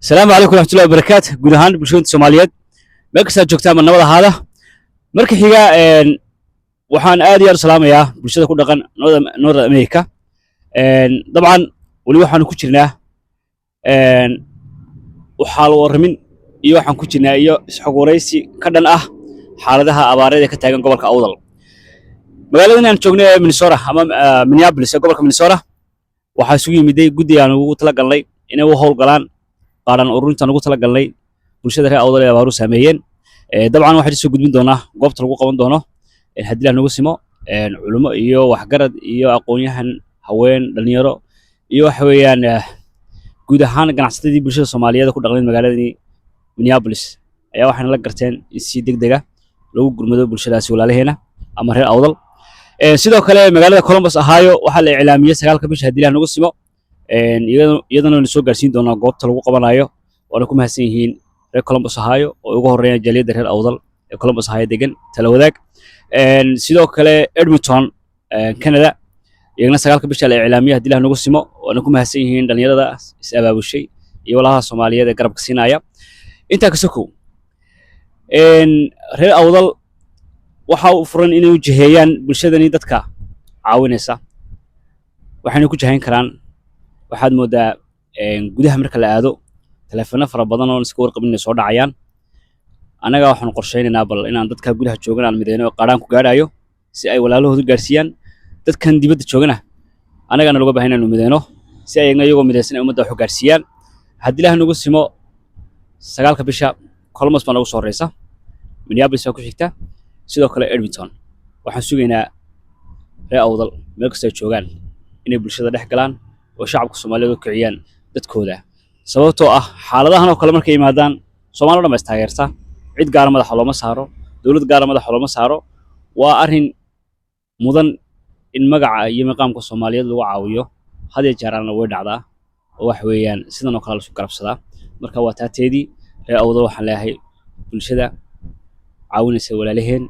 السلام عليكم ورحمة الله وبركاته. guud ahaan bulshada Soomaaliyeed meel kasta joogtaan ma nabad ahaada. Marka xiga waxaan aad iyo aad u salaamayaa bulshada ku dhaqan North America. dabcan wali waxaan ku jirnaa waxa la waramin iyo waxaan ku jirnaa iyo isxogoreysi ka dhan ah xaaladaha abaarada ka taagan gobolka Awdal. Magaaladan aan joogno ee Minnesota ama Minneapolis ee gobolka Minnesota waxaa isugu yimiday guddi aan ugu tala galnay inay u howlgalaan qaaran ururintan ugu tala galnay bulshada reer Awdal ee abaaru saameeyeen. dabcan waxaan soo gudbin doonaa goobta lagu qaban doono haddii la nagu simo culimo iyo waxgarad iyo aqoon-yahan haween dhalinyaro iyo wax weeyaan guud ahaan ganacsatadii bulshada Soomaaliyeed ku dhaqan magaaladani Minneapolis ayaa waxaan la garteen in si degdeg ah lagu gurmado bulshadaasi walaalaheena ama reer Awdal. sidoo kale magaalada Columbus Ohio waxaa la iclaamiyay 9 bisha haddii la nagu simo iyadana la soo gaarsiin doonaa goobta lagu qabanayo waana ku mahadsan yihiin reer Columbus Ohio oo ugu horeeya jaliyada reer Awdal ee Columbus Ohio degan tala wadaag. sidoo kale Edmonton Canada iyagana 9 bisha la iclaamiyay haddii la nagu simo waana ku mahadsan yihiin dhalinyarada is abaabushay iyo walaalaha Soomaaliyeed ee garabka siinaya. inta ka sokow reer Awdal waxa uu furan inay u jiheeyaan bulshadani dadka caawinaysa waxayna ku jihayn karaan waxaad moodaa gudaha marka la aado telefoonada fara badan oo iska warqabin soo dhacayaan. anaga waxaan qorsheynaynaa bal inaan dadka gudaha joogan aan mideyno qaaraan ku gaarayo si ay walaalahoodu gaarsiiyaan dadkan dibadda joogana anagana looga baahan inaan mideyno si ay iyagoo mideysan ummadda wax u gaarsiiyaan. haddii la nagu simo 9 bisha Columbus baan ugu soo horeysa Minneapolis ku xigta sidoo kale Edmonton waxaan sugaynaa reer Awdal meel kasta joogaan inay bulshada dhex galaan oo shacabka Soomaaliyeed u kiciyaan dadkooda sababtoo ah xaaladahan oo kale markay yimaadaan Soomaalidu dhammays taageerta cid gaar ah madax looma saaro dawlad gaar ah madax looma saaro waa arrin mudan in magaca iyo maqaamka Soomaaliyeed lagu caawiyo hadii jeerana way dhacdaa oo wax weeyaan sidan oo kale la isku garabsadaa. marka waa taateedii reer Awdal waxaan leeyahay bulshada caawinaysa walaalaheen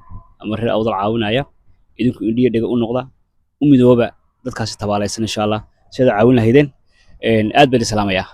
ama reer Awdal caawinaya idinku indhiga dhiga u noqda u midooba dadkaasi tabaalaysan insha Allah sida caawin lahaydeen aad baan salaamayaa.